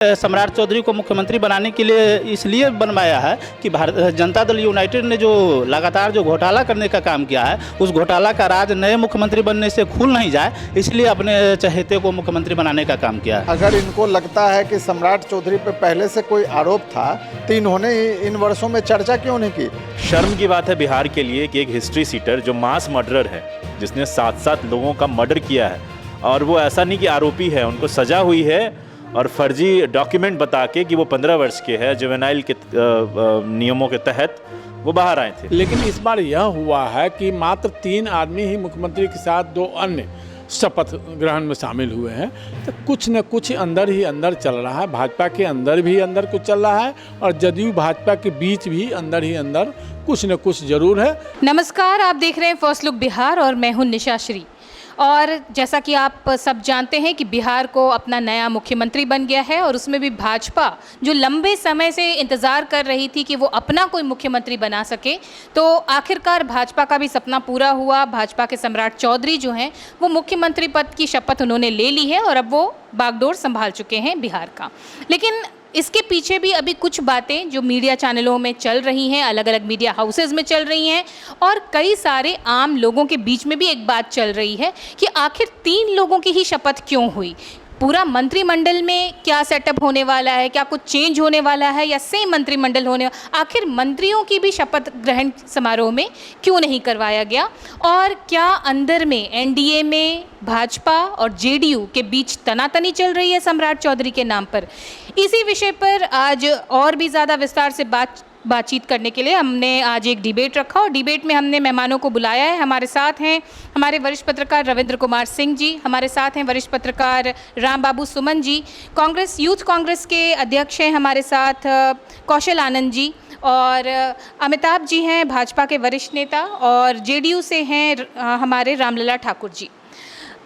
सम्राट चौधरी को मुख्यमंत्री बनाने के लिए इसलिए बनवाया है कि भारतीय जनता दल यूनाइटेड ने जो लगातार जो घोटाला करने का काम किया है, उस घोटाला का राज नए मुख्यमंत्री बनने से खुल नहीं जाए, इसलिए अपने चहेते को मुख्यमंत्री बनाने का काम किया है। अगर इनको लगता है कि सम्राट चौधरी पर पहले से कोई आरोप था तो इन्होंने इन वर्षों में चर्चा क्यों नहीं की? शर्म की बात है बिहार के लिए कि एक हिस्ट्री सीटर जो मास मर्डरर है, जिसने 7-7 लोगों का मर्डर किया है, और वो ऐसा नहीं कि आरोपी है, उनको सजा हुई है और फर्जी डॉक्यूमेंट बता के कि वो 15 वर्ष के हैं, जुवेनाइल के नियमों के तहत वो बाहर आए थे। लेकिन इस बार यह हुआ है कि मात्र 3 आदमी ही मुख्यमंत्री के साथ 2 अन्य शपथ ग्रहण में शामिल हुए हैं। तो कुछ न कुछ अंदर ही अंदर चल रहा है, भाजपा के अंदर भी अंदर कुछ चल रहा है और जदयू भाजपा के बीच भी अंदर ही अंदर कुछ न कुछ जरूर है। नमस्कार, आप देख रहे हैं फर्स्ट लुक बिहार और मैं हूं निशा श्री। और जैसा कि आप सब जानते हैं कि बिहार को अपना नया मुख्यमंत्री बन गया है और उसमें भी भाजपा जो लंबे समय से इंतज़ार कर रही थी कि वो अपना कोई मुख्यमंत्री बना सके, तो आखिरकार भाजपा का भी सपना पूरा हुआ। भाजपा के सम्राट चौधरी जो हैं वो मुख्यमंत्री पद की शपथ उन्होंने ले ली है और अब वो बागडोर संभाल चुके हैं बिहार का। लेकिन इसके पीछे भी अभी कुछ बातें जो मीडिया चैनलों में चल रही हैं, अलग अलग मीडिया हाउसेज में चल रही हैं और कई सारे आम लोगों के बीच में भी एक बात चल रही है कि आखिर 3 लोगों की ही शपथ क्यों हुई। पूरा मंत्रिमंडल में क्या सेटअप होने वाला है, क्या कुछ चेंज होने वाला है या सेम मंत्रिमंडल होने, आखिर मंत्रियों की भी शपथ ग्रहण समारोह में क्यों नहीं करवाया गया, और क्या अंदर में एनडीए में भाजपा और जेडीयू के बीच तनातनी चल रही है सम्राट चौधरी के नाम पर। इसी विषय पर आज और भी ज़्यादा विस्तार से बातचीत करने के लिए हमने आज एक डिबेट रखा और डिबेट में हमने मेहमानों को बुलाया है। हमारे साथ हैं हमारे वरिष्ठ पत्रकार रविंद्र कुमार सिंह जी, हमारे साथ हैं वरिष्ठ पत्रकार राम बाबू सुमन जी, कांग्रेस यूथ कांग्रेस के अध्यक्ष हैं हमारे साथ कौशल आनंद जी, और अमिताभ जी हैं भाजपा के वरिष्ठ नेता, और जेडीयू से हैं हमारे रामलला ठाकुर जी।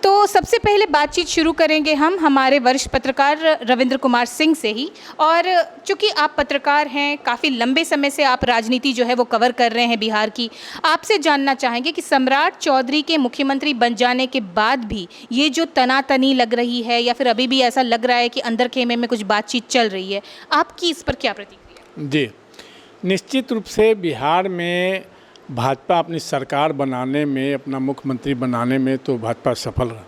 तो सबसे पहले बातचीत शुरू करेंगे हम हमारे वरिष्ठ पत्रकार रविंद्र कुमार सिंह से ही। और चूँकि आप पत्रकार हैं, काफ़ी लंबे समय से आप राजनीति जो है वो कवर कर रहे हैं बिहार की, आपसे जानना चाहेंगे कि सम्राट चौधरी के मुख्यमंत्री बन जाने के बाद भी ये जो तनातनी लग रही है या फिर अभी भी ऐसा लग रहा है कि अंदर खेमे में कुछ बातचीत चल रही है, आपकी इस पर क्या प्रतिक्रिया? जी, निश्चित रूप से बिहार में भाजपा अपनी सरकार बनाने में, अपना मुख्यमंत्री बनाने में तो भाजपा सफल रहा,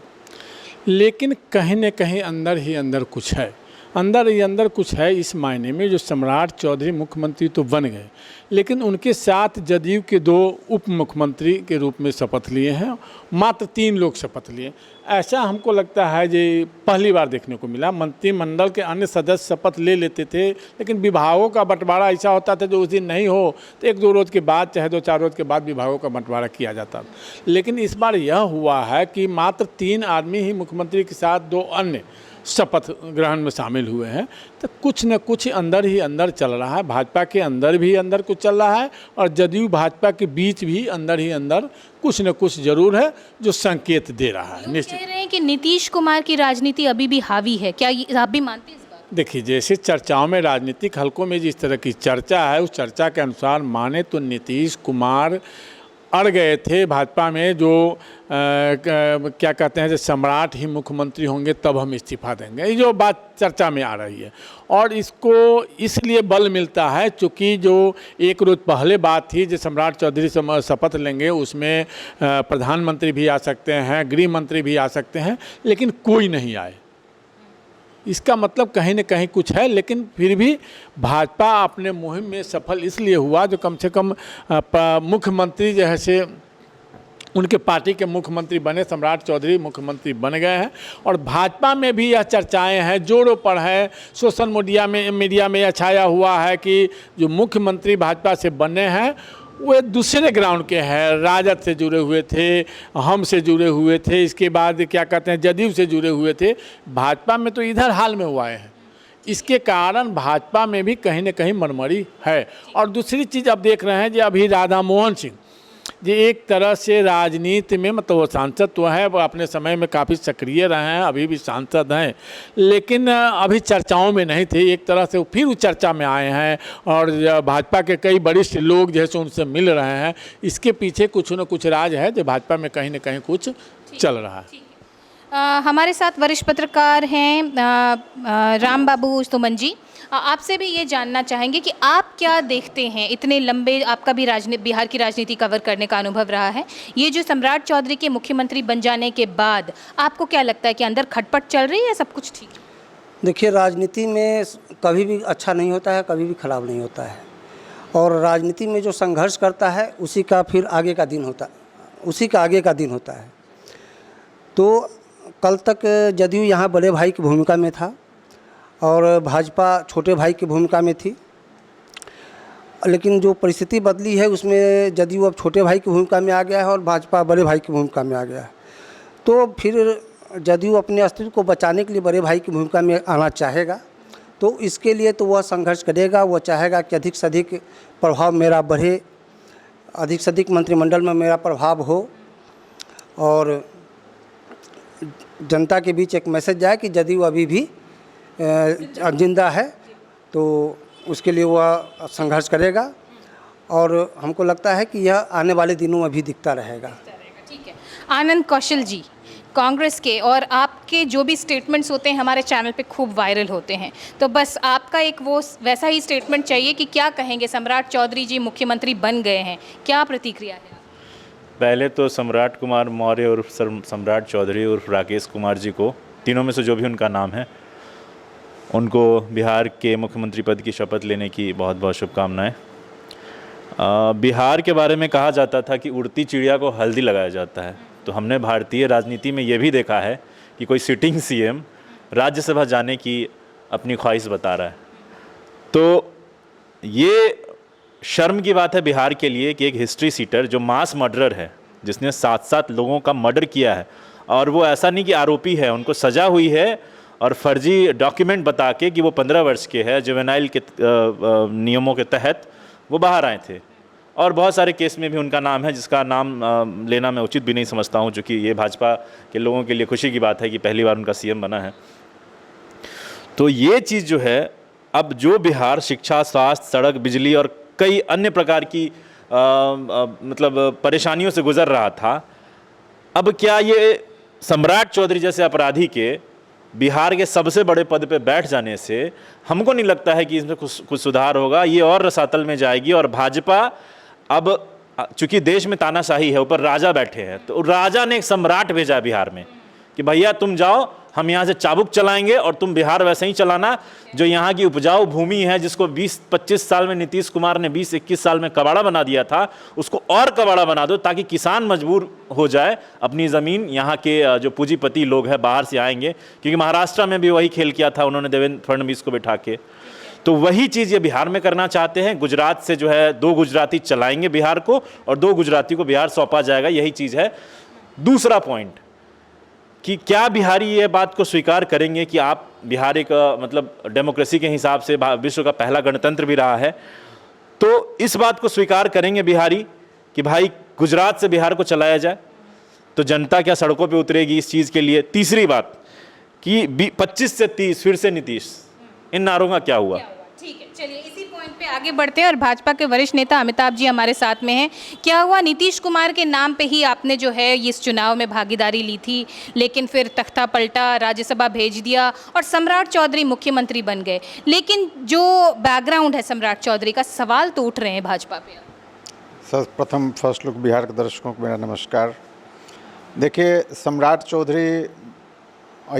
लेकिन कहीं न कहीं अंदर ही अंदर कुछ है, अंदर ही अंदर कुछ है इस मायने में जो सम्राट चौधरी मुख्यमंत्री तो बन गए, लेकिन उनके साथ जदयू के 2 उप मुख्यमंत्री के रूप में शपथ लिए हैं, मात्र 3 लोग शपथ लिए। ऐसा हमको लगता है कि पहली बार देखने को मिला। मंत्रिमंडल के अन्य सदस्य शपथ ले लेते थे, लेकिन विभागों का बंटवारा ऐसा होता था जो उस दिन नहीं हो तो 1-2 रोज़ के बाद, चाहे 2-4 रोज़ के बाद विभागों का बंटवारा किया जाता था। लेकिन इस बार यह हुआ है कि मात्र 3 आदमी ही मुख्यमंत्री के साथ 2 अन्य शपथ ग्रहण में शामिल हुए हैं। तो कुछ न कुछ अंदर ही अंदर चल रहा है, भाजपा के अंदर भी अंदर कुछ चल रहा है और जदयू भाजपा के बीच भी अंदर ही अंदर कुछ न कुछ जरूर है जो संकेत दे रहा है। निश्चित कह रहे हैं कि नीतीश कुमार की राजनीति अभी भी हावी है, क्या आप भी मानते हैं इस बात? देखिए, जैसे चर्चाओं में, राजनीतिक हलकों में जिस तरह की चर्चा है, उस चर्चा के अनुसार माने तो नीतीश कुमार अड़ गए थे भाजपा में, जो क्या कहते हैं, जब सम्राट ही मुख्यमंत्री होंगे तब हम इस्तीफा देंगे, ये जो बात चर्चा में आ रही है। और इसको इसलिए बल मिलता है चूँकि जो 1 रोज़ पहले बात थी जो सम्राट चौधरी शपथ लेंगे, उसमें प्रधानमंत्री भी आ सकते हैं, गृह मंत्री भी आ सकते हैं, लेकिन कोई नहीं आए। इसका मतलब कहीं न कहीं कुछ है, लेकिन फिर भी भाजपा अपने मुहिम में सफल इसलिए हुआ जो कम से कम मुख्यमंत्री जैसे उनके पार्टी के मुख्यमंत्री बने, सम्राट चौधरी मुख्यमंत्री बन गए हैं। और भाजपा में भी यह चर्चाएं हैं, जोरों पर है, सोशल मीडिया में यह छाया हुआ है कि जो मुख्यमंत्री भाजपा से बने हैं वो दूसरे ग्राउंड के हैं, राजद से जुड़े हुए थे, हम से जुड़े हुए थे, इसके बाद क्या कहते हैं जदयू से जुड़े हुए थे। भाजपा में तो इधर हाल में हुआ है, इसके कारण भाजपा में भी कहीं न कहीं मनमरी है। और दूसरी चीज़ अब देख रहे हैं जो अभी राधा मोहन सिंह जी एक तरह से राजनीति में, मतलब वो सांसद तो है, वो अपने समय में काफ़ी सक्रिय रहे हैं, अभी भी सांसद हैं, लेकिन अभी चर्चाओं में नहीं थे। एक तरह से फिर उस चर्चा में आए हैं और भाजपा के कई वरिष्ठ लोग जैसे उनसे मिल रहे हैं। इसके पीछे कुछ न कुछ राज है जो भाजपा में कहीं न कहीं कुछ चल रहा है। हमारे साथ वरिष्ठ पत्रकार हैं राम बाबू सुमन जी। आपसे भी ये जानना चाहेंगे कि आप क्या देखते हैं, इतने लंबे आपका भी बिहार की राजनीति कवर करने का अनुभव रहा है, ये जो सम्राट चौधरी के मुख्यमंत्री बन जाने के बाद आपको क्या लगता है कि अंदर खटपट चल रही है या सब कुछ ठीक है? देखिए, राजनीति में कभी भी अच्छा नहीं होता है, कभी भी खराब नहीं होता है, और राजनीति में जो संघर्ष करता है उसी का फिर आगे का दिन होता है, उसी का आगे का दिन होता है। तो कल तक जदयू यहाँ बड़े भाई की भूमिका में था और भाजपा छोटे भाई की भूमिका में थी, लेकिन जो परिस्थिति बदली है उसमें जदयू अब छोटे भाई की भूमिका में आ गया है और भाजपा बड़े भाई की भूमिका में आ गया है। तो फिर जदयू अपने अस्तित्व को बचाने के लिए बड़े भाई की भूमिका में आना चाहेगा, तो इसके लिए तो वह संघर्ष करेगा। वह चाहेगा कि अधिक से अधिक प्रभाव मेरा बढ़े, अधिक से अधिक मंत्रिमंडल में मेरा प्रभाव हो और जनता के बीच एक मैसेज जाए कि जदयू अभी भी जिंदा है, तो उसके लिए वह संघर्ष करेगा और हमको लगता है कि यह आने वाले दिनों में भी दिखता रहेगा। ठीक है। आनंद कौशल जी, कांग्रेस के और आपके जो भी स्टेटमेंट्स होते हैं हमारे चैनल पे खूब वायरल होते हैं, तो बस आपका एक वो वैसा ही स्टेटमेंट चाहिए कि क्या कहेंगे, सम्राट चौधरी जी मुख्यमंत्री बन गए हैं, क्या प्रतिक्रिया है? पहले तो सम्राट कुमार मौर्य और सम्राट चौधरी और राकेश कुमार जी को, तीनों में से जो भी उनका नाम है, उनको बिहार के मुख्यमंत्री पद की शपथ लेने की बहुत बहुत शुभकामनाएं। बिहार के बारे में कहा जाता था कि उड़ती चिड़िया को हल्दी लगाया जाता है, तो हमने भारतीय राजनीति में ये भी देखा है कि कोई सिटिंग सीएम राज्यसभा जाने की अपनी ख्वाहिश बता रहा है। तो ये शर्म की बात है बिहार के लिए कि एक हिस्ट्री सीटर जो मास मर्डरर है, जिसने 7-7 लोगों का मर्डर किया है, और वो ऐसा नहीं कि आरोपी है, उनको सज़ा हुई है और फर्जी डॉक्यूमेंट बता के कि वो 15 वर्ष के है, जुवेनाइल के नियमों के तहत वो बाहर आए थे। और बहुत सारे केस में भी उनका नाम है, जिसका नाम लेना मैं उचित भी नहीं समझता हूँ, चूँकि ये भाजपा के लोगों के लिए खुशी की बात है कि पहली बार उनका सीएम बना है। तो ये चीज़ जो है, अब जो बिहार शिक्षा, स्वास्थ्य, सड़क, बिजली और कई अन्य प्रकार की मतलब परेशानियों से गुजर रहा था, अब क्या ये सम्राट चौधरी जैसे अपराधी के बिहार के सबसे बड़े पद पे बैठ जाने से हमको नहीं लगता है कि इसमें कुछ सुधार होगा। ये और रसातल में जाएगी और भाजपा, अब चूंकि देश में तानाशाही है, ऊपर राजा बैठे हैं, तो राजा ने एक सम्राट भेजा बिहार में कि भैया तुम जाओ, हम यहाँ से चाबुक चलाएंगे और तुम बिहार वैसे ही चलाना। जो यहाँ की उपजाऊ भूमि है, जिसको 20-25 साल में नीतीश कुमार ने 20-21 साल में कबाड़ा बना दिया था, उसको और कबाड़ा बना दो, ताकि किसान मजबूर हो जाए अपनी ज़मीन, यहाँ के जो पूंजीपति लोग हैं बाहर से आएंगे, क्योंकि महाराष्ट्र में भी वही खेल किया था उन्होंने देवेंद्र फडणवीस को बिठा के। तो वही चीज़ ये बिहार में करना चाहते हैं। गुजरात से जो है 2 गुजराती चलाएंगे बिहार को और 2 गुजराती को बिहार सौंपा जाएगा, यही चीज़ है। दूसरा पॉइंट कि क्या बिहारी ये बात को स्वीकार करेंगे कि आप बिहार एक मतलब डेमोक्रेसी के हिसाब से विश्व का पहला गणतंत्र भी रहा है, तो इस बात को स्वीकार करेंगे बिहारी कि भाई गुजरात से बिहार को चलाया जाए, तो जनता क्या सड़कों पे उतरेगी इस चीज़ के लिए। तीसरी बात कि 25 से 30 फिर से नीतीश, इन नारों का क्या हुआ? ठीक है, चलिए इसी पॉइंट पे आगे बढ़ते हैं और भाजपा के वरिष्ठ नेता अमिताभ जी हमारे साथ में हैं। क्या हुआ, नीतीश कुमार के नाम पे ही आपने जो है इस चुनाव में भागीदारी ली थी, लेकिन फिर तख्ता पलटा, राज्यसभा भेज दिया और सम्राट चौधरी मुख्यमंत्री बन गए, लेकिन जो बैकग्राउंड है सम्राट चौधरी का, सवाल तो उठ रहे हैं भाजपा पे। सर्वप्रथम फर्स्ट लुक बिहार के दर्शकों को मेरा नमस्कार। देखिए, सम्राट चौधरी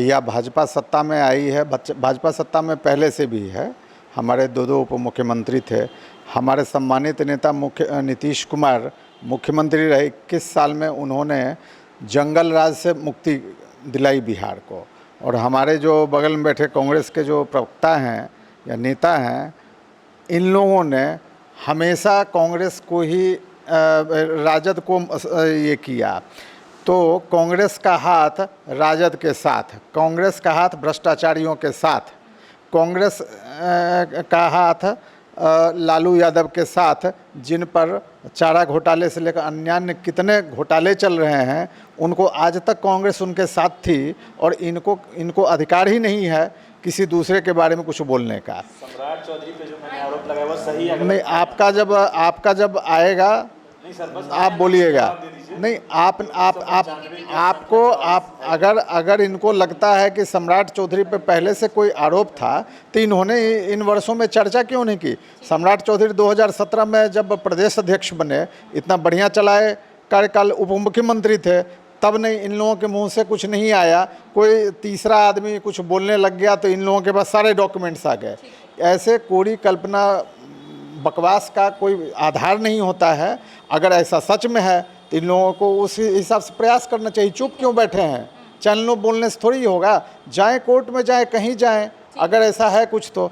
या भाजपा सत्ता में आई है, भाजपा सत्ता में पहले से भी है, हमारे 2 उप मुख्यमंत्री थे। हमारे सम्मानित नेता नीतीश कुमार मुख्यमंत्री रहे, 21 साल में उन्होंने जंगल राज से मुक्ति दिलाई बिहार को। और हमारे जो बगल में बैठे कांग्रेस के जो प्रवक्ता हैं या नेता हैं, इन लोगों ने हमेशा कांग्रेस को ही राजद को ये किया। तो कांग्रेस का हाथ राजद के साथ, कांग्रेस का हाथ भ्रष्टाचारियों के साथ, कांग्रेस का हाथ लालू यादव के साथ, जिन पर चारा घोटाले से लेकर अन्य कितने घोटाले चल रहे हैं, उनको आज तक कांग्रेस उनके साथ थी और इनको अधिकार ही नहीं है किसी दूसरे के बारे में कुछ बोलने का। सम्राट चौधरी पे जो मैंने आरोप लगाया वो सही है? नहीं, आपका जब आएगा नहीं सर, बस आप बोलिएगा। नहीं, आप अगर इनको लगता है कि सम्राट चौधरी पे पहले से कोई आरोप था तो इन्होंने इन वर्षों में चर्चा क्यों नहीं की? सम्राट चौधरी 2017 में जब प्रदेश अध्यक्ष बने, इतना बढ़िया चलाए कार्यकाल, उप मुख्यमंत्री थे, तब नहीं इन लोगों के मुंह से कुछ नहीं आया, कोई तीसरा आदमी कुछ बोलने लग गया तो इन लोगों के पास सारे डॉक्यूमेंट्स आ गए। ऐसे कोरी कल्पना बकवास का कोई आधार नहीं होता है। अगर ऐसा सच में है तो इन लोगों को उस हिसाब से प्रयास करना चाहिए। चुप क्यों बैठे हैं? चैनलों बोलने से थोड़ी होगा, जाएं कोर्ट में, जाएं कहीं जाएं, अगर ऐसा है कुछ तो।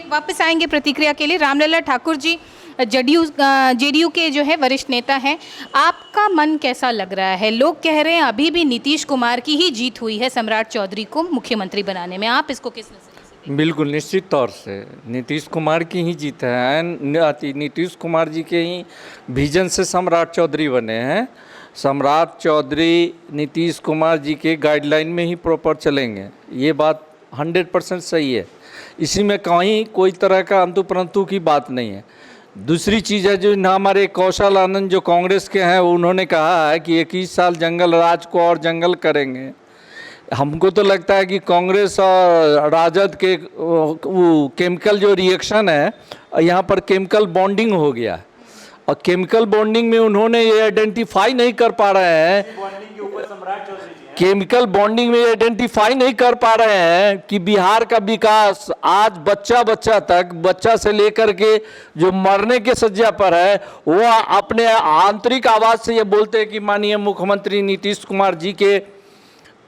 वापस आएंगे प्रतिक्रिया के लिए। रामलला ठाकुर जी, जेडीयू के जो है वरिष्ठ नेता हैं, आपका मन कैसा लग रहा है? लोग कह रहे हैं अभी भी नीतीश कुमार की ही जीत हुई है सम्राट चौधरी को मुख्यमंत्री बनाने में, आप इसको किस नजरिए से? बिल्कुल निश्चित तौर से नीतीश कुमार की ही जीत है। नीतीश कुमार जी के ही विजन से सम्राट चौधरी बने हैं। सम्राट चौधरी नीतीश कुमार जी के गाइडलाइन में ही प्रॉपर चलेंगे, ये बात 100% सही है। इसी में कहीं कोई तरह का अंतु परंतु की बात नहीं है। दूसरी चीज़ है जो हमारे कौशल आनंद जो कांग्रेस के हैं, उन्होंने कहा है कि 21 साल जंगल राज को और जंगल करेंगे। हमको तो लगता है कि कांग्रेस और राजद के वो केमिकल जो रिएक्शन है, यहाँ पर केमिकल बॉन्डिंग हो गया है। और केमिकल बॉन्डिंग में उन्होंने ये आइडेंटिफाई नहीं कर पा रहे हैं, केमिकल बॉन्डिंग में आइडेंटिफाई नहीं कर पा रहे हैं कि बिहार का विकास आज बच्चा तक, बच्चा से लेकर के जो मरने के सज्जा पर है, वो अपने आंतरिक आवाज़ से ये बोलते हैं कि माननीय मुख्यमंत्री नीतीश कुमार जी के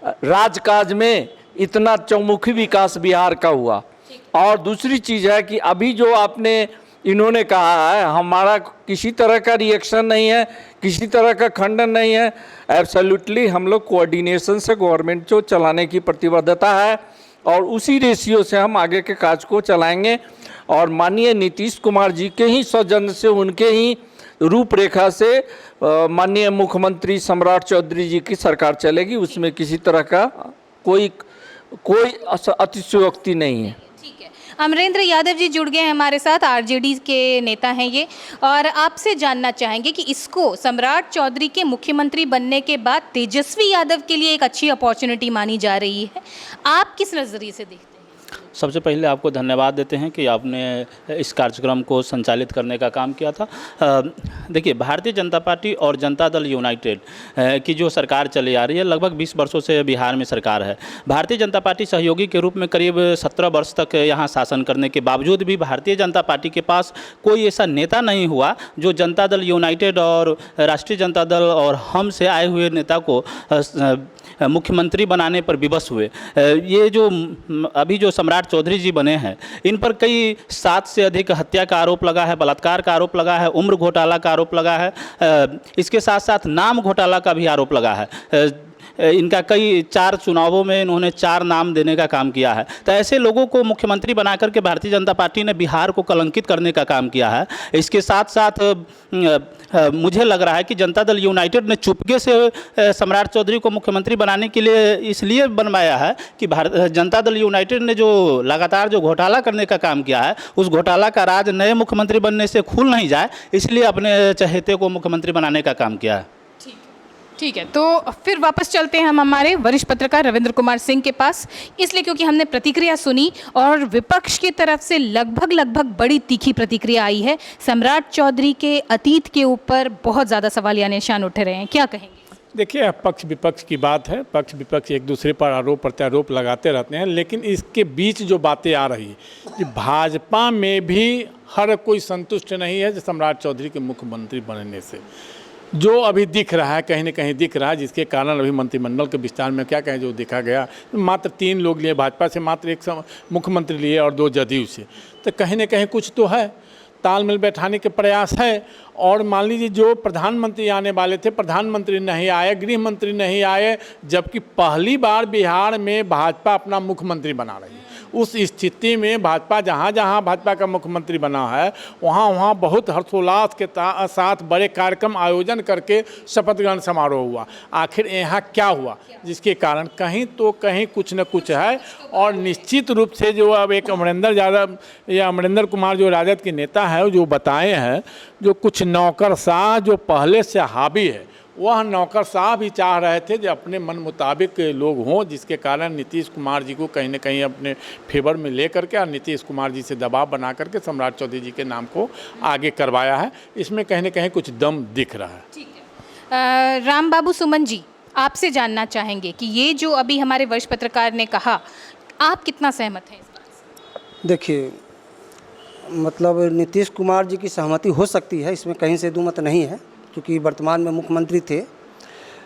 राजकाज में इतना चौमुखी विकास बिहार का हुआ। और दूसरी चीज़ है कि अभी जो आपने इन्होंने कहा है, हमारा किसी तरह का रिएक्शन नहीं है, किसी तरह का खंडन नहीं है। एब्सोल्युटली हम लोग कोऑर्डिनेशन से गवर्नमेंट को चलाने की प्रतिबद्धता है और उसी रेशियो से हम आगे के काज को चलाएंगे। और माननीय नीतीश कुमार जी के ही सौजन्य से, उनके ही रूपरेखा से माननीय मुख्यमंत्री सम्राट चौधरी जी की सरकार चलेगी। उसमें किसी तरह का कोई अतिशयोक्ति नहीं है। ठीक है, अमरेंद्र यादव जी जुड़ गए हैं हमारे साथ, आरजेडी के नेता हैं ये, और आपसे जानना चाहेंगे कि इसको सम्राट चौधरी के मुख्यमंत्री बनने के बाद तेजस्वी यादव के लिए एक अच्छी अपॉर्चुनिटी मानी जा रही है, आप किस नज़रिए से देखते हैं? सबसे पहले आपको धन्यवाद देते हैं कि आपने इस कार्यक्रम को संचालित करने का काम किया था। देखिए, भारतीय जनता पार्टी और जनता दल यूनाइटेड की जो सरकार चली आ रही है, लगभग 20 वर्षों से बिहार में सरकार है। भारतीय जनता पार्टी सहयोगी के रूप में करीब 17 वर्ष तक यहाँ शासन करने के बावजूद भी भारतीय जनता पार्टी के पास कोई ऐसा नेता नहीं हुआ जो जनता दल यूनाइटेड और राष्ट्रीय जनता दल और हम से आए हुए नेता को मुख्यमंत्री बनाने पर विवश हुए। ये जो अभी जो सम्राट चौधरी जी बने हैं, इन पर कई 7 से अधिक हत्या का आरोप लगा है, बलात्कार का आरोप लगा है, उम्र घोटाला का आरोप लगा है, इसके साथ साथ नाम घोटाला का भी आरोप लगा है। इनका कई 4 चुनावों में इन्होंने 4 नाम देने का काम किया है। तो ऐसे लोगों को मुख्यमंत्री बना करके भारतीय जनता पार्टी ने बिहार को कलंकित करने का काम किया है। इसके साथ साथ मुझे लग रहा है कि जनता दल यूनाइटेड ने चुपके से सम्राट चौधरी को मुख्यमंत्री बनाने के लिए इसलिए बनवाया है कि जनता दल यूनाइटेड ने जो लगातार जो घोटाला करने का काम किया है, उस घोटाला का राज नए मुख्यमंत्री बनने से खुल नहीं जाए, इसलिए अपने चहेते को मुख्यमंत्री बनाने का काम किया है। ठीक है, तो फिर वापस चलते हैं हम हमारे वरिष्ठ पत्रकार रविंद्र कुमार सिंह के पास, इसलिए क्योंकि हमने प्रतिक्रिया सुनी और विपक्ष की तरफ से लगभग बड़ी तीखी प्रतिक्रिया आई है। सम्राट चौधरी के अतीत के ऊपर बहुत ज़्यादा सवालिया निशान उठ रहे हैं, क्या कहेंगे? देखिए, पक्ष विपक्ष की बात है, पक्ष विपक्ष एक दूसरे पर आरोप प्रत्यारोप लगाते रहते हैं, लेकिन इसके बीच जो बातें आ रही है कि भाजपा में भी हर कोई संतुष्ट नहीं है सम्राट चौधरी के मुख्यमंत्री बनने से। जो अभी दिख रहा है, कहीं ना कहीं दिख रहा है, जिसके कारण अभी मंत्रिमंडल के विस्तार में क्या कहें, जो देखा गया मात्र 3 लोग लिए भाजपा से, मात्र 1 मुख्यमंत्री लिए और 2 जदयू से। तो कहीं ना कहीं कुछ तो है, तालमेल बैठाने के प्रयास है। और मान लीजिए जो प्रधानमंत्री आने वाले थे, प्रधानमंत्री नहीं आए, गृह मंत्री नहीं आए, जबकि पहली बार बिहार में भाजपा अपना मुख्यमंत्री बना रही है। उस स्थिति में भाजपा जहाँ जहाँ भाजपा का मुख्यमंत्री बना है, वहाँ वहाँ बहुत हर्षोल्लास के साथ बड़े कार्यक्रम आयोजन करके शपथ ग्रहण समारोह हुआ। आखिर यहाँ क्या हुआ, जिसके कारण कहीं तो कहीं कुछ न कुछ है। और निश्चित रूप से जो अब एक अमरेंद्र यादव या अमरेंद्र कुमार जो राजद के नेता है, जो बताए हैं, जो कुछ नौकरशाह जो पहले से हावी है, वह नौकरशाह भी चाह रहे थे जो अपने मन मुताबिक लोग हों, जिसके कारण नीतीश कुमार जी को कहीं न कहीं अपने फेवर में ले करके और नीतीश कुमार जी से दबाव बना करके सम्राट चौधरी जी के नाम को आगे करवाया है। इसमें कहीं न कहीं कुछ दम दिख रहा है। ठीक है। राम बाबू सुमन जी, आपसे जानना चाहेंगे कि ये जो अभी हमारे वरिष्ठ पत्रकार ने कहा, आप कितना सहमत हैं इस बात से? देखिए, मतलब नीतीश कुमार जी की सहमति हो सकती है, इसमें कहीं से दुमत नहीं है, क्योंकि वर्तमान में मुख्यमंत्री थे।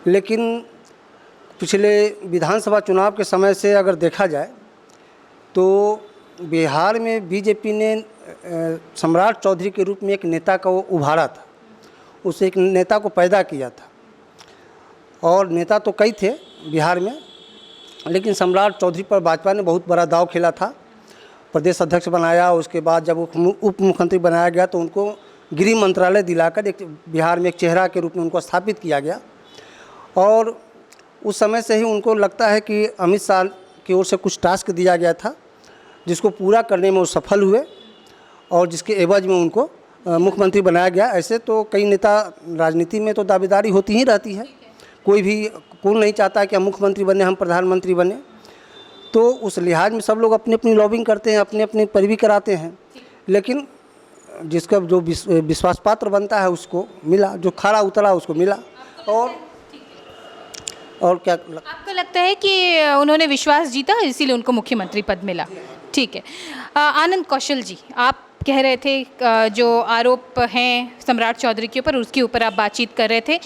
लेकिन पिछले विधानसभा चुनाव के समय से अगर देखा जाए तो बिहार में बीजेपी ने सम्राट चौधरी के रूप में एक नेता को उभारा था, उस एक नेता को पैदा किया था। और नेता तो कई थे बिहार में, लेकिन सम्राट चौधरी पर भाजपा ने बहुत बड़ा दांव खेला था। प्रदेश अध्यक्ष बनाया, उसके बाद जब उप मुख्यमंत्री बनाया गया तो उनको गृह मंत्रालय दिलाकर एक बिहार में एक चेहरा के रूप में उनको स्थापित किया गया। और उस समय से ही उनको लगता है कि अमित शाह की ओर से कुछ टास्क दिया गया था, जिसको पूरा करने में वो सफल हुए और जिसके एवज में उनको मुख्यमंत्री बनाया गया। ऐसे तो कई नेता राजनीति में तो दावेदारी होती ही रहती है, कौन नहीं चाहता कि हम मुख्यमंत्री बने, हम प्रधानमंत्री बने। तो उस लिहाज में सब लोग अपनी अपनी लॉबिंग करते हैं, अपने अपने पैरवी कराते हैं, लेकिन जिसका जो विश्वास पात्र बनता है उसको मिला, जो खरा उतरा उसको मिला। और क्या आपको लगता है कि उन्होंने विश्वास जीता इसीलिए उनको मुख्यमंत्री पद मिला? ठीक है। आनंद कौशल जी, आप कह रहे थे जो आरोप हैं सम्राट चौधरी के ऊपर, उसके ऊपर आप बातचीत कर रहे थे।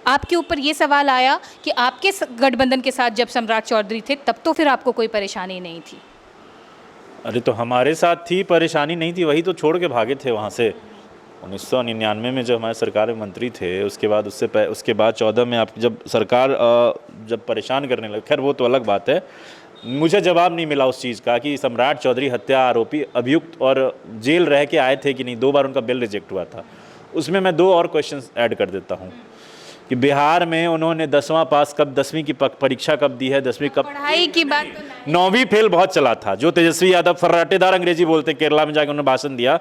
आपके ऊपर ये सवाल आया कि आपके गठबंधन के साथ जब सम्राट चौधरी थे तब तो फिर आपको कोई परेशानी नहीं थी। अरे तो हमारे साथ थी, परेशानी नहीं थी, वही तो छोड़ के भागे थे वहाँ से। 1999 में जब हमारे सरकार में मंत्री थे, उसके बाद उसके बाद 14 में आप जब सरकार जब परेशान करने लगे, खैर वो तो अलग बात है। मुझे जवाब नहीं मिला उस चीज़ का कि सम्राट चौधरी हत्या आरोपी अभियुक्त और जेल रह के आए थे कि नहीं। 2 बार उनका बिल रिजेक्ट हुआ था। उसमें मैं 2 और क्वेश्चन ऐड कर देता हूँ कि बिहार में उन्होंने 10वां पास कब, 10वीं की परीक्षा कब दी है, 10वीं कब, पढ़ाई की बात तो 9वीं फेल बहुत चला था। जो तेजस्वी यादव फर्राटेदार अंग्रेजी बोलते, केरला में जाकर उन्होंने भाषण दिया,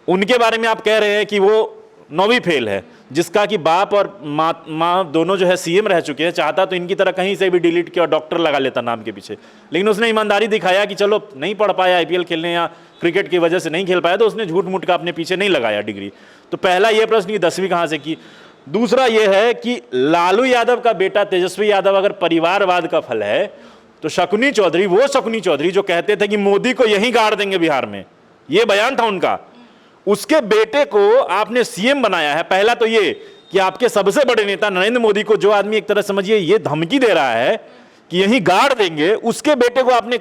उनके बारे में आप कह रहे हैं कि वो 9वीं फेल है, जिसका कि बाप और माँ दोनों जो है सीएम रह चुके हैं। चाहता तो इनकी तरह कहीं से भी डिलीट किया और डॉक्टर लगा लेता नाम के पीछे, लेकिन उसने ईमानदारी दिखाया कि चलो नहीं पढ़ पाया आईपीएल खेलने या क्रिकेट की वजह से नहीं खेल पाया, तो उसने झूठ मूठ का अपने पीछे नहीं लगाया डिग्री। तो पहला ये प्रश्न कि 10वीं कहाँ से की। दूसरा ये है कि लालू यादव का बेटा तेजस्वी यादव अगर परिवारवाद का फल है, तो शकुनी चौधरी, वो शकुनी चौधरी जो कहते थे कि मोदी को यहीं गाड़ देंगे बिहार में, ये बयान था उनका, उसके बेटे को आपने सीएम बनाया है। पहला तो ये कि आपके सबसे बड़े नेता नरेंद्र मोदी को जो आदमी एक तरह समझिए ये धमकी दे रहा है कि यहीं गाड़ देंगे, उसके बेटे को आपने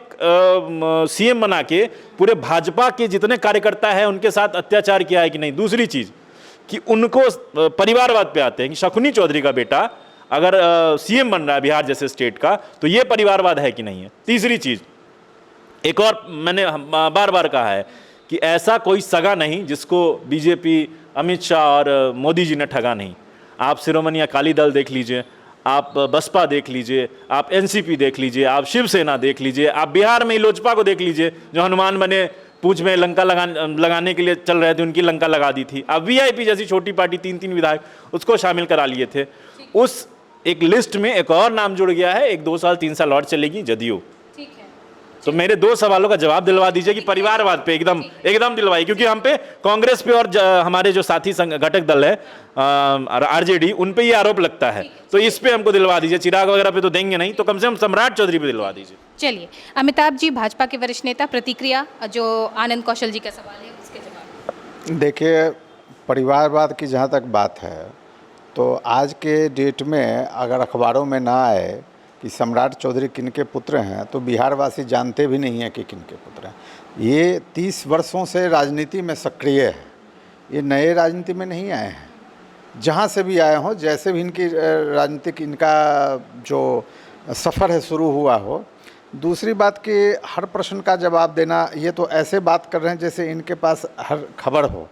सीएम बना के पूरे भाजपा के जितने कार्यकर्ता हैं उनके साथ अत्याचार किया है कि नहीं। दूसरी चीज कि उनको परिवारवाद पे आते हैं कि शकुनी चौधरी का बेटा अगर सीएम बन रहा है बिहार जैसे स्टेट का, तो ये परिवारवाद है कि नहीं है। तीसरी चीज, एक और मैंने बार बार कहा है कि ऐसा कोई सगा नहीं जिसको बीजेपी, अमित शाह और मोदी जी ने ठगा नहीं। आप शिरोमणि अकाली दल देख लीजिए, आप बसपा देख लीजिए, आप एनसीपी देख लीजिए, आप शिवसेना देख लीजिए, आप बिहार में ही लोजपा को देख लीजिए जो हनुमान बने पूंछ में लंका लगाने के लिए चल रहे थे, उनकी लंका लगा दी थी। अब वीआईपी जैसी छोटी पार्टी 3-3 विधायक उसको शामिल करा लिए थे। उस एक लिस्ट में एक और नाम जुड़ गया है, 1-2 साल 3 साल और चलेगी जदयू। तो मेरे 2 सवालों का जवाब दिलवा दीजिए कि परिवारवाद पे एकदम दिलवाइए, क्योंकि हम पे कांग्रेस पे और हमारे जो साथी घटक दल है आरजेडी, उन पे ये आरोप लगता है, तो इस पे हमको दिलवा दीजिए। चिराग वगैरह पे तो देंगे नहीं, तो कम से कम सम्राट चौधरी पे दिलवा दीजिए। चलिए, अमिताभ जी, भाजपा के वरिष्ठ नेता, प्रतिक्रिया जो आनंद कौशल जी का सवाल है उसके जवाब। देखिए, परिवारवाद की जहाँ तक बात है, तो आज के डेट में अगर अखबारों में ना आए कि सम्राट चौधरी किनके पुत्र हैं, तो बिहारवासी जानते भी नहीं हैं कि किनके पुत्र हैं। ये 30 वर्षों से राजनीति में सक्रिय है, ये नए राजनीति में नहीं आए हैं। जहाँ से भी आए हों, जैसे भी इनकी राजनीतिक इनका जो सफ़र है शुरू हुआ हो। दूसरी बात कि हर प्रश्न का जवाब देना, ये तो ऐसे बात कर रहे हैं जैसे इनके पास हर खबर हो।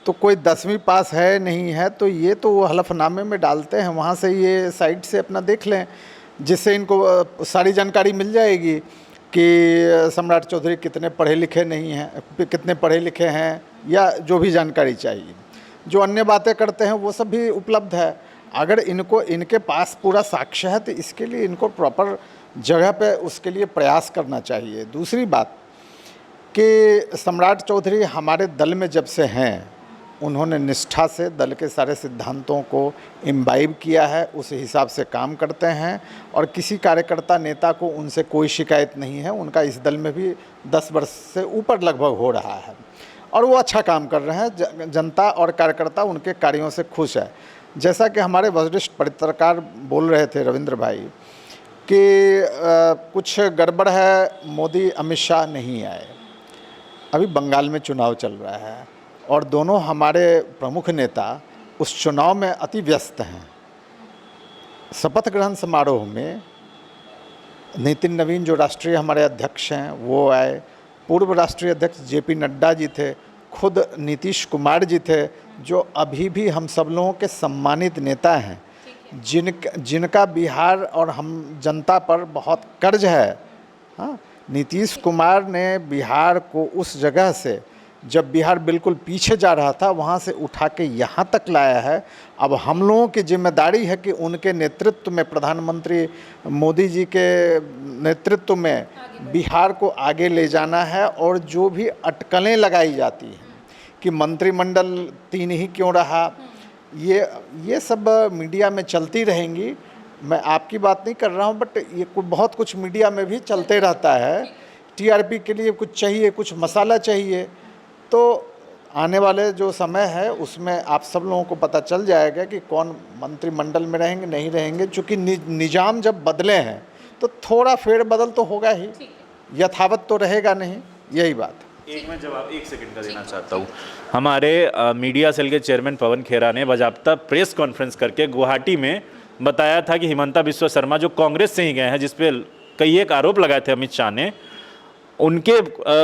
तो कोई 10वीं पास है नहीं है, तो ये तो वो हलफनामे में डालते हैं, वहाँ से ये साइट से अपना देख लें, जिससे इनको सारी जानकारी मिल जाएगी कि सम्राट चौधरी कितने पढ़े लिखे नहीं हैं, कितने पढ़े लिखे हैं, या जो भी जानकारी चाहिए। जो अन्य बातें करते हैं वो सब भी उपलब्ध है। अगर इनको इनके पास पूरा साक्ष्य है तो इसके लिए इनको प्रॉपर जगह पे उसके लिए प्रयास करना चाहिए। दूसरी बात कि सम्राट चौधरी हमारे दल में जब से हैं उन्होंने निष्ठा से दल के सारे सिद्धांतों को इम्बाइब किया है, उस हिसाब से काम करते हैं और किसी कार्यकर्ता नेता को उनसे कोई शिकायत नहीं है। उनका इस दल में भी 10 वर्ष से ऊपर लगभग हो रहा है और वो अच्छा काम कर रहे हैं। जनता और कार्यकर्ता उनके कार्यों से खुश है। जैसा कि हमारे वरिष्ठ पत्रकार बोल रहे थे रविंद्र भाई कि कुछ गड़बड़ है, मोदी अमित शाह नहीं आए। अभी बंगाल में चुनाव चल रहा है और दोनों हमारे प्रमुख नेता उस चुनाव में अति व्यस्त हैं। शपथ ग्रहण समारोह में नितिन नवीन जो राष्ट्रीय हमारे अध्यक्ष हैं वो आए, पूर्व राष्ट्रीय अध्यक्ष जेपी नड्डा जी थे, खुद नीतीश कुमार जी थे जो अभी भी हम सब लोगों के सम्मानित नेता हैं, जिनका बिहार और हम जनता पर बहुत कर्ज है। हाँ, नीतीश कुमार ने बिहार को उस जगह से, जब बिहार बिल्कुल पीछे जा रहा था, वहाँ से उठा के यहाँ तक लाया है। अब हम लोगों की जिम्मेदारी है कि उनके नेतृत्व में, प्रधानमंत्री मोदी जी के नेतृत्व में बिहार को आगे ले जाना है। और जो भी अटकलें लगाई जाती हैं कि मंत्रिमंडल 3 ही क्यों रहा, ये सब मीडिया में चलती रहेंगी। मैं आपकी बात नहीं कर रहा हूँ, बट ये बहुत कुछ मीडिया में भी चलते रहता है। टीआरपी के लिए कुछ चाहिए, कुछ मसाला चाहिए, तो आने वाले जो समय है उसमें आप सब लोगों को पता चल जाएगा कि कौन मंत्रिमंडल में रहेंगे, नहीं रहेंगे। चूँकि निजाम जब बदले हैं तो थोड़ा फेरबदल तो होगा ही, यथावत तो रहेगा नहीं। यही बात है। एक मैं जवाब 1 सेकंड का देना चाहता हूँ। हमारे मीडिया सेल के चेयरमैन पवन खेरा ने बाकायदा प्रेस कॉन्फ्रेंस करके गुवाहाटी में बताया था कि हिमंता बिस्वा शर्मा जो कांग्रेस से ही गए हैं, जिस पे कई एक आरोप लगाए थे अमित शाह ने, उनके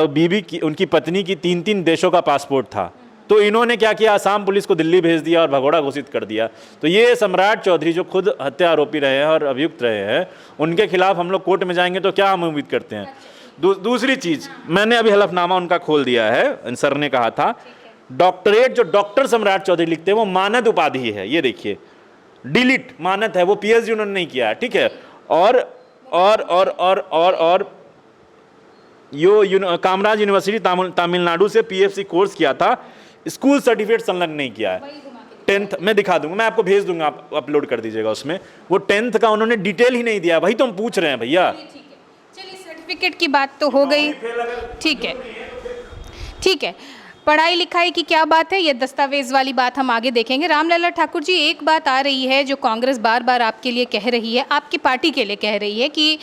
बीवी की, उनकी पत्नी की 3-3 देशों का पासपोर्ट था। तो इन्होंने क्या किया, असम पुलिस को दिल्ली भेज दिया और भगोड़ा घोषित कर दिया। तो ये सम्राट चौधरी जो खुद हत्या आरोपी रहे हैं और अभियुक्त रहे हैं, उनके खिलाफ हम लोग कोर्ट में जाएंगे तो क्या हम उम्मीद करते हैं। दूसरी चीज़, मैंने अभी हलफनामा उनका खोल दिया है। सर ने कहा था डॉक्टरेट जो डॉक्टर सम्राट चौधरी लिखते हैं वो मानद उपाधि है। ये देखिए, डिलीट मानद है, वो पीएचडी उन्होंने नहीं किया है, ठीक है। और कामराज यूनिवर्सिटी तमिलनाडु से पीएफसी कोर्स किया था, स्कूल सर्टिफिकेट संलग्न नहीं किया है। 10th मैं दिखा दूंगा, मैं आपको भेज दूंगा, आप अपलोड कर दीजिएगा उसमें। वो 10th का उन्होंने डिटेल ही नहीं दिया। वही तो हम पूछ रहे हैं भैया। चलिए, सर्टिफिकेट की बात तो हो गई, ठीक है, ठीक है। पढ़ाई लिखाई की क्या बात है, ये दस्तावेज वाली बात हम आगे देखेंगे। रामलला ठाकुर जी, एक बात आ रही है जो कांग्रेस बार बार आपके लिए कह रही है, आपकी पार्टी के लिए कह रही है कि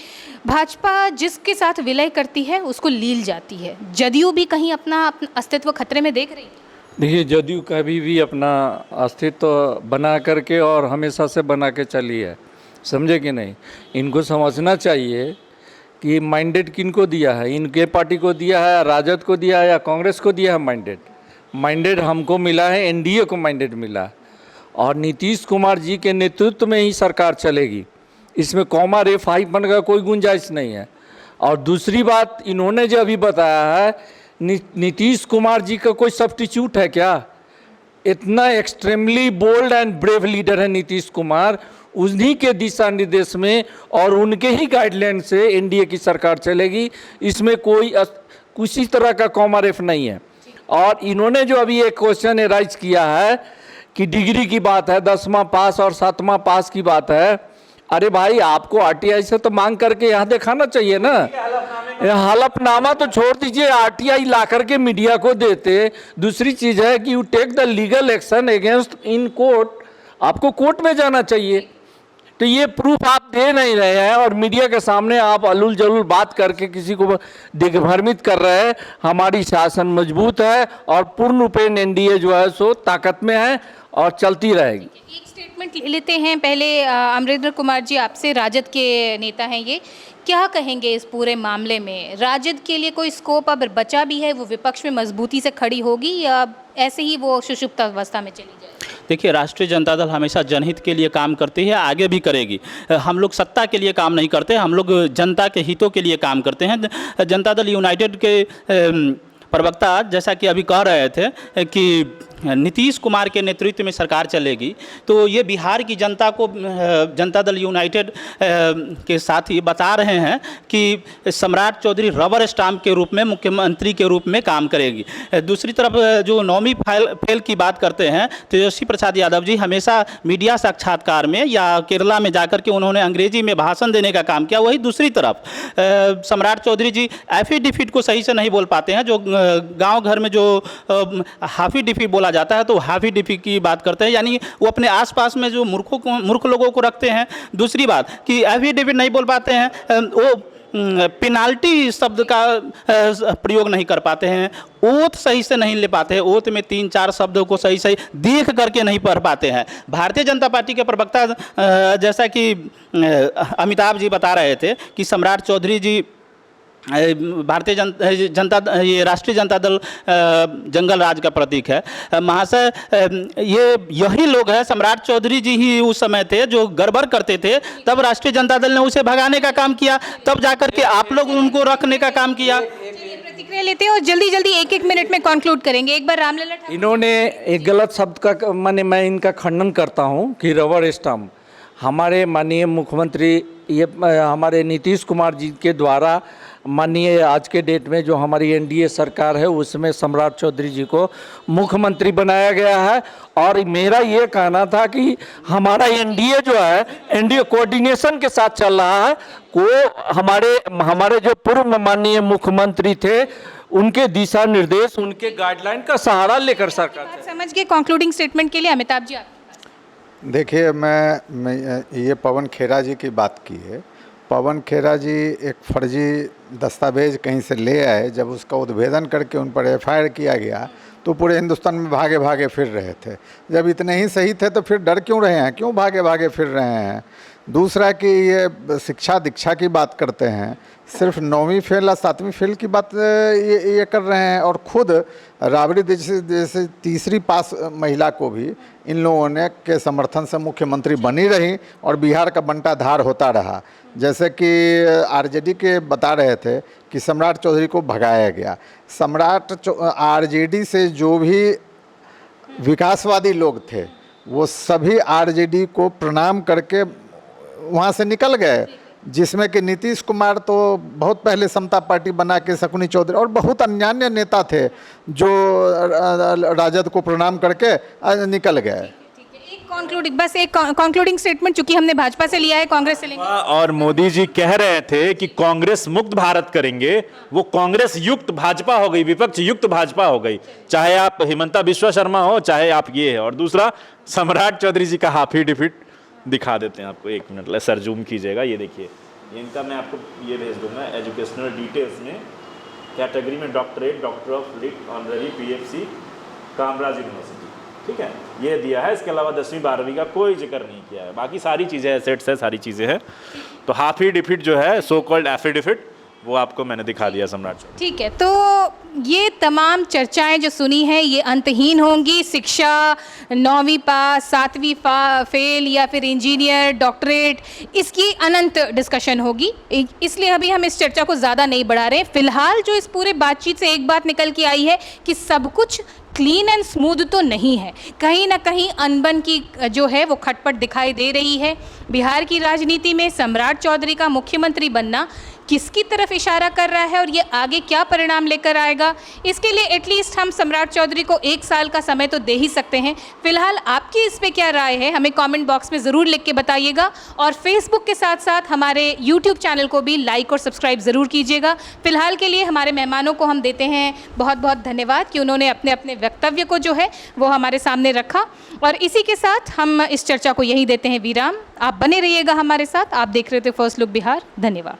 भाजपा जिसके साथ विलय करती है उसको लील जाती है। जदयू भी कहीं अपना अस्तित्व खतरे में देख रही है? देखिए, जदयू कभी भी अपना अस्तित्व बना करके और हमेशा से बना के चली है, समझे कि नहीं। इनको समझना चाहिए कि मैंडेट किनको दिया है, इनके पार्टी को दिया है, राजद को दिया है या कांग्रेस को दिया है मैंडेट हमको मिला है, एनडीए को मैंडेट मिला है और नीतीश कुमार जी के नेतृत्व में ही सरकार चलेगी। इसमें कॉमा रेफ हाइफन का कोई गुंजाइश नहीं है। और दूसरी बात, इन्होंने जो अभी बताया है, नीतीश कुमार जी का कोई सब्स्टिट्यूट है क्या? इतना extremely bold and brave leader है नीतीश कुमार। उन्हीं के दिशा निर्देश में और उनके ही गाइडलाइन से एनडीए की सरकार चलेगी। इसमें कोई किसी तरह का कॉमा रेफ नहीं है। और इन्होंने जो अभी एक क्वेश्चन राइज किया है कि डिग्री की बात है, 10वां पास और 7वां पास की बात है। अरे भाई, आपको आरटीआई से तो मांग करके यहाँ दिखाना चाहिए ना। हलफनामा तो छोड़ दीजिए, आरटीआई ला करके मीडिया को देते। दूसरी चीज़ है कि you take the legal action against in court, आपको कोर्ट में जाना चाहिए। तो ये प्रूफ आप दे नहीं रहे हैं और मीडिया के सामने आप अलूल जलूल बात करके किसी को दिग्भ्रमित कर रहे हैं। हमारी शासन मजबूत है और पूर्ण रूपेण एनडीए जो है सो ताकत में है और चलती रहेगी। एक स्टेटमेंट ले लेते हैं पहले। अमरेंद्र कुमार जी, आपसे, राजद के नेता हैं ये, क्या कहेंगे इस पूरे मामले में? राजद के लिए कोई स्कोप अब बचा भी है, वो विपक्ष में मजबूती से खड़ी होगी या ऐसे ही वो सुषुप्त अवस्था में चली जाए? देखिए, राष्ट्रीय जनता दल हमेशा जनहित के लिए काम करती है, आगे भी करेगी। हम लोग सत्ता के लिए काम नहीं करते, हम लोग जनता के हितों के लिए काम करते हैं। जनता दल यूनाइटेड के प्रवक्ता जैसा कि अभी कह रहे थे कि नीतीश कुमार के नेतृत्व में सरकार चलेगी तो ये बिहार की जनता को जनता दल यूनाइटेड के साथ ही बता रहे हैं कि सम्राट चौधरी रबर स्टाम्प के रूप में मुख्यमंत्री के रूप में काम करेगी। दूसरी तरफ जो 9वीं फेल की बात करते हैं, तेजस्वी प्रसाद यादव जी हमेशा मीडिया साक्षात्कार में या केरला में जाकर के उन्होंने अंग्रेजी में भाषण देने का काम किया। वही दूसरी तरफ सम्राट चौधरी जी एफिडेविट को सही से नहीं बोल पाते हैं। जो गांव घर में जो हाफिडेविट बोला जाता है तो हाफिडेविट की बात करते हैं, यानी वो अपने आसपास में जो मूर्ख लोगों को रखते हैं। दूसरी बात कि एफिडेविट नहीं बोल पाते हैं, वो पेनाल्टी शब्द का प्रयोग नहीं कर पाते हैं, ओथ सही से नहीं ले पाते हैं, ओथ में 3-4 शब्दों को सही सही देख करके नहीं पढ़ पाते हैं। भारतीय जनता पार्टी के प्रवक्ता जैसा कि अमिताभ जी बता रहे थे कि सम्राट चौधरी जी भारतीय जनता ये राष्ट्रीय जनता दल जंगल राज का प्रतीक है। महाशय यही लोग हैं, सम्राट चौधरी जी ही उस समय थे जो गड़बड़ करते थे, तब राष्ट्रीय जनता दल ने उसे भगाने का काम किया, तब जाकर के आप लोग उनको रखने का काम किया। प्रतिक्रिया लेते हैं और जल्दी जल्दी एक मिनट में कंक्लूड करेंगे। एक बार रामलला ठाकुर, इन्होंने एक गलत शब्द का मैं इनका खंडन करता हूं कि रबर स्टाम्प। हमारे माननीय मुख्यमंत्री ये हमारे नीतीश कुमार जी के द्वारा माननीय आज के डेट में जो हमारी एनडीए सरकार है उसमें सम्राट चौधरी जी को मुख्यमंत्री बनाया गया है। और मेरा ये कहना था कि हमारा एनडीए जो है एनडीए कोऑर्डिनेशन के साथ चल रहा है। को हमारे जो पूर्व माननीय मुख्यमंत्री थे उनके दिशा निर्देश, उनके गाइडलाइन का सहारा लेकर सरकार समझ के कंक्लूडिंग स्टेटमेंट के लिए अमिताभ जी। देखिए, मैं ये पवन खेरा जी की बात की है। पवन खेरा जी एक फर्जी दस्तावेज कहीं से ले आए, जब उसका उद्भेदन करके उन पर एफआईआर किया गया तो पूरे हिंदुस्तान में भागे भागे फिर रहे थे। जब इतने ही सही थे तो फिर डर क्यों रहे हैं, क्यों भागे भागे फिर रहे हैं। दूसरा कि ये शिक्षा दीक्षा की बात करते हैं, सिर्फ 9वीं फेल या 7वीं फेल की बात ये कर रहे हैं। और खुद राबड़ी जैसे तीसरी पास महिला को भी इन लोगों ने के समर्थन से मुख्यमंत्री बनी रही और बिहार का बंटाधार होता रहा। जैसे कि आरजेडी के बता रहे थे कि सम्राट चौधरी को भगाया गया। आरजेडी से जो भी विकासवादी लोग थे वो सभी आरजेडी को प्रणाम करके वहाँ से निकल गए, जिसमें कि नीतीश कुमार तो बहुत पहले समता पार्टी बना के शकुनी चौधरी और बहुत अन्य नेता थे जो राजद को प्रणाम करके निकल गए। बस एक कंक्लूडिंग स्टेटमेंट, चूंकि हमने भाजपा से लिया है, कांग्रेस से लेंगे। और मोदी जी कह रहे थे कि कांग्रेस मुक्त भारत करेंगे, वो कांग्रेस युक्त भाजपा हो गई, विपक्ष युक्त भाजपा हो गई। चाहे आप हिमंता बिश्वा शर्मा हो, चाहे आप ये है। और दूसरा, सम्राट चौधरी जी का हाफिडेविट दिखा देते हैं आपको, 1 मिनट सर जूम कीजिएगा। ये देखिए, इनका मैं आपको ये भेज दूंगा एजुकेशनल डिटेल्स में। कैटेगरी में doctorate, doctor of lit honorary PFC Kamaraj university, ठीक है, ये दिया है। इसके अलावा 10वीं 12वीं का कोई जिक्र नहीं किया है। बाकी सारी चीज़ें एसेट्स है, सारी चीज़ें हैं। तो हाफिडेविट जो है, सो कॉल्ड एफिडेविट, वो आपको मैंने दिखा दिया सम्राट चौधरी। ठीक है, तो ये तमाम चर्चाएं जो सुनी हैं ये अंतहीन होंगी। शिक्षा 9वीं पास, 7वीं फेल या फिर इंजीनियर, डॉक्टरेट, इसकी अनंत डिस्कशन होगी, इसलिए अभी हम इस चर्चा को ज़्यादा नहीं बढ़ा रहे। फिलहाल जो इस पूरे बातचीत से एक बात निकल के आई है कि सब कुछ क्लीन एंड स्मूथ तो नहीं है, कहीं ना कहीं अनबन की जो है वो खटपट दिखाई दे रही है। बिहार की राजनीति में सम्राट चौधरी का मुख्यमंत्री बनना किसकी तरफ इशारा कर रहा है और ये आगे क्या परिणाम लेकर आएगा, इसके लिए एटलीस्ट हम सम्राट चौधरी को 1 साल का समय तो दे ही सकते हैं। फिलहाल आपकी इस पे क्या राय है हमें कमेंट बॉक्स में ज़रूर लिख के बताइएगा, और फेसबुक के साथ साथ हमारे यूट्यूब चैनल को भी लाइक और सब्सक्राइब ज़रूर कीजिएगा। फिलहाल के लिए हमारे मेहमानों को हम देते हैं बहुत बहुत धन्यवाद कि उन्होंने अपने अपने वक्तव्य को जो है वो हमारे सामने रखा, और इसी के साथ हम इस चर्चा को यहीं देते हैं विराम। आप बने रहिएगा हमारे साथ, आप देख रहे थे फर्स्ट लुक बिहार। धन्यवाद।